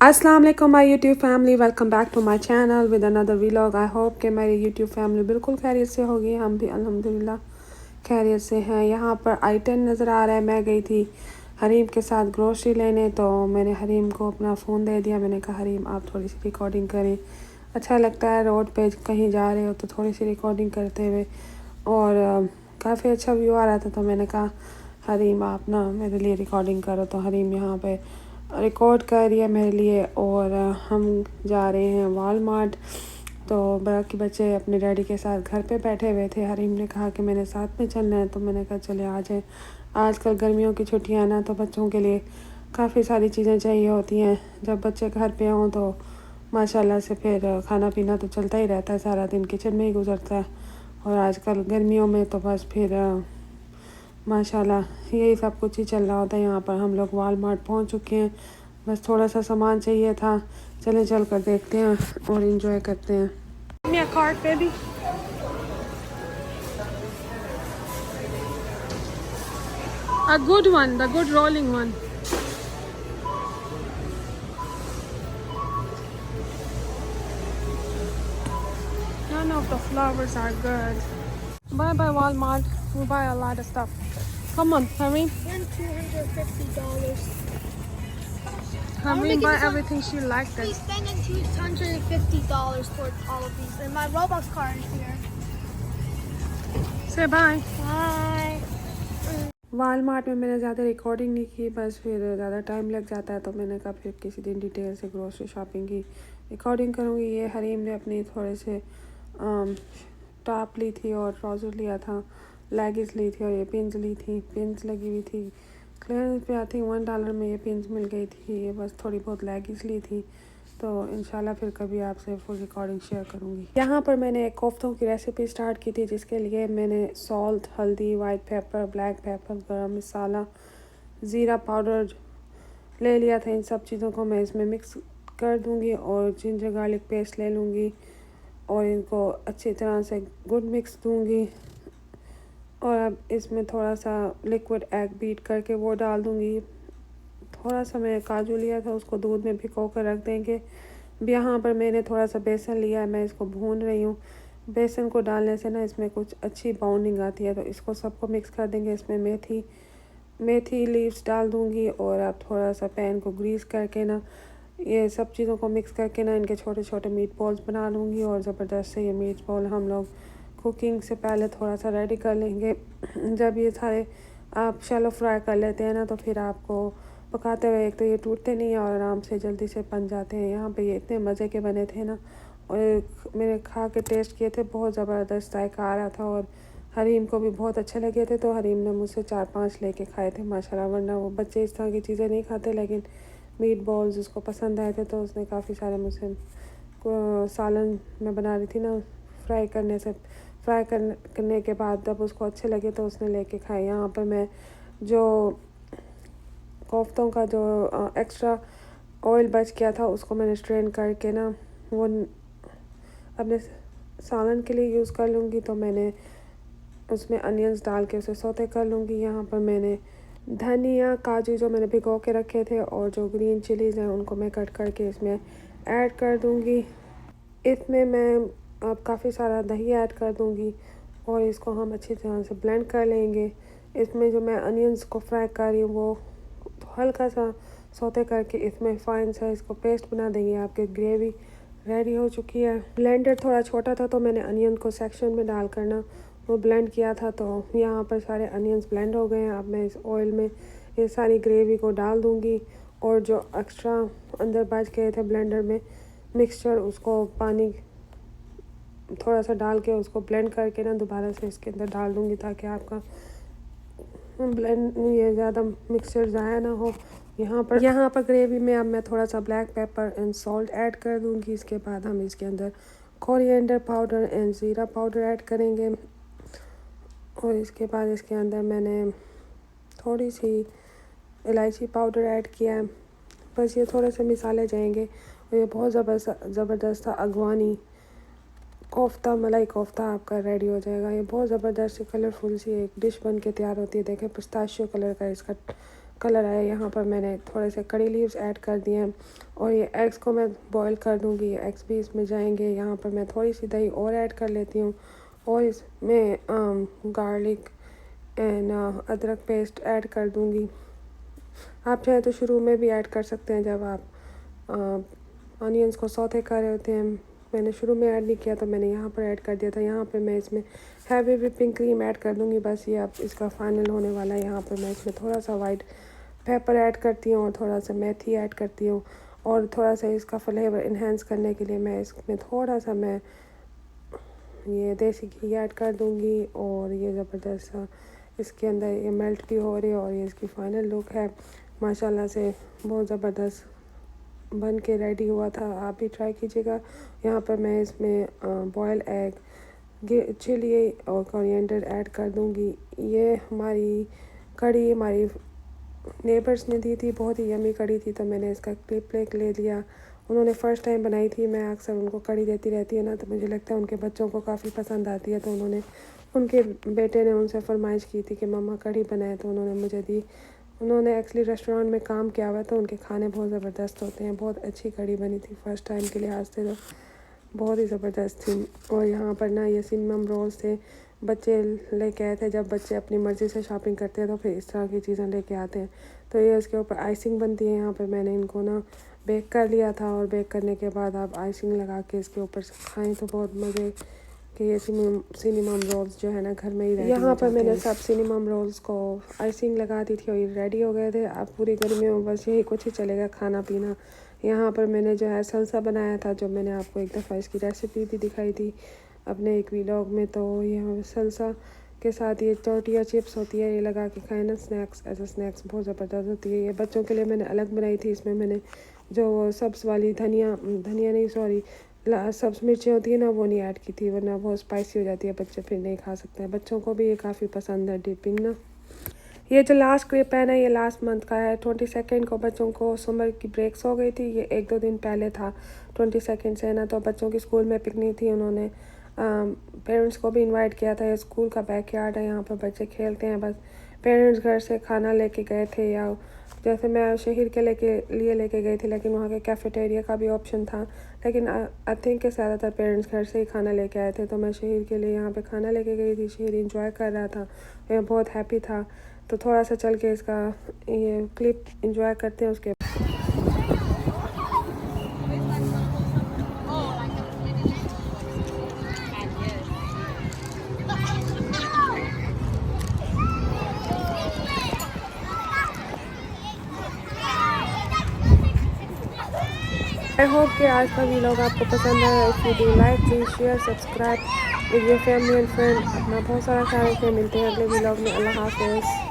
अस्सलाम वालेकुम my YouTube family, welcome back to my channel with another vlog. I hope कि मेरी YouTube family बिल्कुल खैरियत से होगी। हम भी अल्हम्दुलिल्लाह खैरियत से हैं। यहाँ पर I-10 नज़र आ रहा है। मैं गई थी हरीम के साथ ग्रोसरी लेने, तो मैंने हरीम को अपना फ़ोन दे दिया। मैंने कहा हरीम आप थोड़ी सी रिकॉर्डिंग करें, अच्छा लगता है रोड पे कहीं जा रहे हो तो थोड़ी सी रिकॉर्डिंग करते हुए। और काफ़ी अच्छा व्यू आ रहा था, तो मैंने कहा हरीम आप ना मेरे लिए रिकॉर्डिंग करो। तो हरीम यहाँ पे रिकॉर्ड कर रही है मेरे लिए। और हम जा रहे हैं वालमार्ट। तो बाकी बच्चे अपने डैडी के साथ घर पे बैठे हुए थे। हरीम ने कहा कि मैंने साथ में चलना है, तो मैंने कहा चले आ जाए। आजकल गर्मियों की छुट्टियां ना, तो बच्चों के लिए काफ़ी सारी चीज़ें चाहिए होती हैं। जब बच्चे घर पे हों तो माशाल्लाह से फिर खाना पीना तो चलता ही रहता है, सारा दिन किचन में ही गुजरता है। और आजकल गर्मियों में तो बस फिर माशाल्लाह यही सब कुछ ही चल रहा होता है। यहाँ पर हम लोग वालमार्ट पहुँच चुके हैं, बस थोड़ा सा सामान चाहिए था। चले चल कर देखते हैं और इंजॉय करते हैं। मेरा कार्ट पे भी a good one, the good rolling one. None of the flowers are good. Bye bye Walmart. We buy a lot of stuff. Come on, hurry. And $250. Hurry, buy everything she liked We it. spending $250 for all of these, and my Roblox card is here. Say bye. Bye. Walmart में मैंने ज़्यादा recording नहीं की, बस फिर ज़्यादा time लग जाता है, तो मैंने कहा फिर किसी दिन डिटेल से ग्रोसरी शॉपिंग की रिकॉर्डिंग करूँगी। ये हरीम ने अपनी थोड़े से टॉप ली थी और ट्राउज़र लिया था, लेगिंग्स ली थी और ये पिन्स ली थी। पिन्स लगी हुई थी क्लियरेंस पे, आई थिंक $1 में ये पिन्स मिल गई थी। ये बस थोड़ी बहुत लेगिंग्स ली थी। तो इंशाल्लाह फिर कभी आपसे फुल रिकॉर्डिंग शेयर करूँगी। यहाँ पर मैंने कोफ्तों की रेसिपी स्टार्ट की थी, जिसके लिए मैंने सॉल्ट, हल्दी, वाइट पेपर, ब्लैक पेपर, गरम मसाला, ज़ीरा पाउडर ले लिया था। इन सब चीज़ों को मैं इसमें मिक्स कर दूँगी और जिंजर गार्लिक पेस्ट ले लूँगी और इनको अच्छी तरह से गुड मिक्स दूँगी। और अब इसमें थोड़ा सा लिक्विड एग बीट करके वो डाल दूँगी। थोड़ा सा मैं काजू लिया था, उसको दूध में भिगो कर रख देंगे। यहाँ पर मैंने थोड़ा सा बेसन लिया है, मैं इसको भून रही हूँ। बेसन को डालने से ना इसमें कुछ अच्छी बाउंडिंग आती है, तो इसको सबको मिक्स कर देंगे। इसमें मेथी लीव्स डाल दूँगी और अब थोड़ा सा पैन को ग्रीस करके ना ये सब चीज़ों को मिक्स करके ना इनके छोटे छोटे मीट बॉल्स बना लूँगी। और ज़बरदस्त से ये मीट बॉल हम लोग कुकिंग से पहले थोड़ा सा रेडी कर लेंगे। जब ये सारे आप शैलो फ्राई कर लेते हैं ना, तो फिर आपको पकाते हुए एक तो ये टूटते नहीं हैं और आराम से जल्दी से बन जाते हैं। यहाँ पे ये इतने मज़े के बने थे ना, और मैंने खा के टेस्ट किए थे, बहुत ज़बरदस्त जायका आ रहा था और हरीम को भी बहुत अच्छे लगे थे। तो हरीम ने मुझसे 4-5 लेके खाए थे माशाल्लाह, वरना वो बच्चे इस तरह की चीज़ें नहीं खाते, लेकिन मीट बॉल्स उसको पसंद आए थे, तो उसने काफ़ी सारे मुझसे सालन मैं बना रही थी ना, फ्राई करने के बाद जब उसको अच्छे लगे तो उसने लेके खाए। यहाँ पर मैं जो कोफ्तों का जो एक्स्ट्रा ऑयल बच गया था उसको मैंने स्ट्रेन करके ना वो अपने सालन के लिए यूज़ कर लूँगी। तो मैंने उसमें अनियंस डाल के उसे सौते कर लूँगी। यहाँ पर मैंने धनिया, काजू जो मैंने भिगो के रखे थे और जो ग्रीन चिलीज़ हैं उनको मैं कट करके इसमें ऐड कर दूँगी। इसमें मैं अब काफ़ी सारा दही ऐड कर दूँगी और इसको हम अच्छी तरह से ब्लेंड कर लेंगे। इसमें जो मैं अनियंस को फ्राई कर रही हूँ वो हल्का सा सौते करके इसमें फाइन साइज़ को पेस्ट बना देंगे। आपकी ग्रेवी रेडी हो चुकी है। ब्लेंडर थोड़ा छोटा था, तो मैंने अनियन को सेक्शन में डाल कर ना वो ब्लेंड किया था। तो यहाँ पर सारे अनियंस ब्लेंड हो गए हैं। अब मैं इस ऑयल में ये सारी ग्रेवी को डाल दूँगी और जो एक्स्ट्रा अंदर बच गए थे ब्लेंडर में मिक्सचर, उसको पानी थोड़ा सा डाल के उसको ब्लेंड करके ना दोबारा से इसके अंदर डाल दूँगी, ताकि आपका ब्लेंड ये ज़्यादा मिक्सचर ज़ाया ना हो। यहाँ पर ग्रेवी में अब मैं थोड़ा सा black pepper and salt add कर दूँगी। इसके बाद हम इसके अंदर कोरिएंडर पाउडर एंड ज़ीरा पाउडर ऐड करेंगे और इसके बाद इसके अंदर मैंने थोड़ी सी इलायची पाउडर ऐड किया है। बस ये थोड़े से मिसाले जाएंगे और ये बहुत ज़बरदस्त अगवानी कोफ्ता, मलाई कोफ्ता आपका रेडी हो जाएगा। ये बहुत ज़बरदस्त कलरफुल सी एक डिश बन के तैयार होती है। देखें पिस्ताशियो कलर का इसका कलर आया। यहाँ पर मैंने थोड़े से कड़ी लीव्स ऐड कर दिए हैं और ये एग्स को मैं बॉईल कर दूँगी। ये एग्स भी इसमें जाएंगे। यहाँ पर मैं थोड़ी सी दही और ऐड कर लेती हूँ और इसमें गार्लिक एंड अदरक पेस्ट ऐड कर दूँगी। आप चाहे तो शुरू में भी ऐड कर सकते हैं जब आप ऑनियंस को सौते कर रहे होते हैं। मैंने शुरू में ऐड नहीं किया तो मैंने यहाँ पर ऐड कर दिया था। यहाँ पर मैं इसमें हैवी व्हिपिंग क्रीम ऐड कर दूँगी। बस ये अब इसका फाइनल होने वाला है। यहाँ पर मैं इसमें थोड़ा सा वाइट पेपर ऐड करती हूँ और थोड़ा सा मेथी ऐड करती हूँ और थोड़ा सा इसका फ्लेवर इन्हेंस करने के लिए मैं इसमें थोड़ा सा मैं ये देसी घी ऐड कर दूँगी और ये ज़बरदस्त इसके अंदर ये मेल्ट भी हो रही है और ये इसकी फ़ाइनल लुक है। माशाल्लाह से बहुत ज़बरदस्त बन के रेडी हुआ था। आप भी ट्राई कीजिएगा। यहाँ पर मैं इसमें बॉयल एग, चिली और कोरिएंडर ऐड कर दूँगी। ये हमारी कड़ी हमारी नेबर्स ने दी थी, बहुत ही यमी कड़ी थी, तो मैंने इसका क्लिप ले लिया। उन्होंने फ़र्स्ट टाइम बनाई थी। मैं अक्सर उनको कड़ी देती रहती है ना, तो मुझे लगता है उनके बच्चों को काफ़ी पसंद आती है। तो उनके बेटे ने उनसे फरमाइश की थी कि मम्मा कड़ी बनाए, तो उन्होंने मुझे दी। उन्होंने एक्चुअली रेस्टोरेंट में काम किया हुआ है तो उनके खाने बहुत ज़बरदस्त होते हैं। बहुत अच्छी कड़ी बनी थी फ़र्स्ट टाइम के लिहाज से, तो बहुत ही ज़बरदस्त थी। और यहाँ पर ना ये सिनेमम रोल्स थे, बच्चे लेके आए थे। जब बच्चे अपनी मर्ज़ी से शॉपिंग करते हैं तो फिर इस तरह की चीज़ें लेके आते हैं। तो ये इसके ऊपर आइसिंग बनती है। यहाँ पर मैंने इनको ना बेक कर लिया था और बेक करने के बाद आप आइसिंग लगा के इसके ऊपर से खाएँ तो बहुत मज़े कि ये सिनेमम रोल्स जो है ना घर में ही रेडी। यहाँ पर मैंने सब सिनेमम रोल्स को आइसिंग लगा दी थी और ये रेडी हो गए थे। अब पूरी गर्मी में बस यही कुछ ही चलेगा, खाना पीना। यहाँ पर मैंने जो है सलसा बनाया था, जो मैंने आपको एक दफ़ा इसकी रेसिपी भी दिखाई थी अपने एक व्लॉग में। तो यहाँ सलसा के साथ ये टोर्टिया चिप्स होती है, ये लगा के खाए ना स्नैक्स, एज अ स्नैक्स बहुत ज़बरदस्त होती है। ये बच्चों के लिए मैंने अलग बनाई थी। इसमें मैंने जो सब्ज़ वाली धनिया नहीं सॉरी सब्ज़ मिर्ची होती है ना, वो नहीं ऐड की थी, वरना बहुत स्पाइसी हो जाती है, बच्चे फिर नहीं खा सकते हैं। बच्चों को भी ये काफ़ी पसंद है डिपिंग ना। ये जो लास्ट क्लिप है ना, ये लास्ट मंथ का है। 22 को बच्चों को समर की ब्रेक्स हो गई थी। ये 1-2 दिन पहले था 22 से ना, तो बच्चों की स्कूल में पिकनिक थी। उन्होंने पेरेंट्स को भी इनवाइट किया था। ये स्कूल का बैकयार्ड है, यहाँ पर बच्चे खेलते हैं। बस पेरेंट्स घर से खाना लेके गए थे, या जैसे मैं शहर के लेके गई थी, लेकिन वहाँ के कैफेटेरिया का भी ऑप्शन था। लेकिन आई थिंक कि ज़्यादातर पेरेंट्स घर से ही खाना लेके आए थे, तो मैं शहर के लिए यहाँ पे खाना लेके गई थी। शहर इंजॉय कर रहा था, मैं बहुत हैप्पी था। तो थोड़ा सा चल के इसका ये क्लिप इंजॉय करते हैं उसके। आई होप कि आज का व्लॉग आपको पसंद आया। If you do like, please share, subscribe with your family and friend. अपना बहुत सारा ख्याल रखें। मिलते हैं अगले व्लॉग में। अल्लाह हाफ़िज़।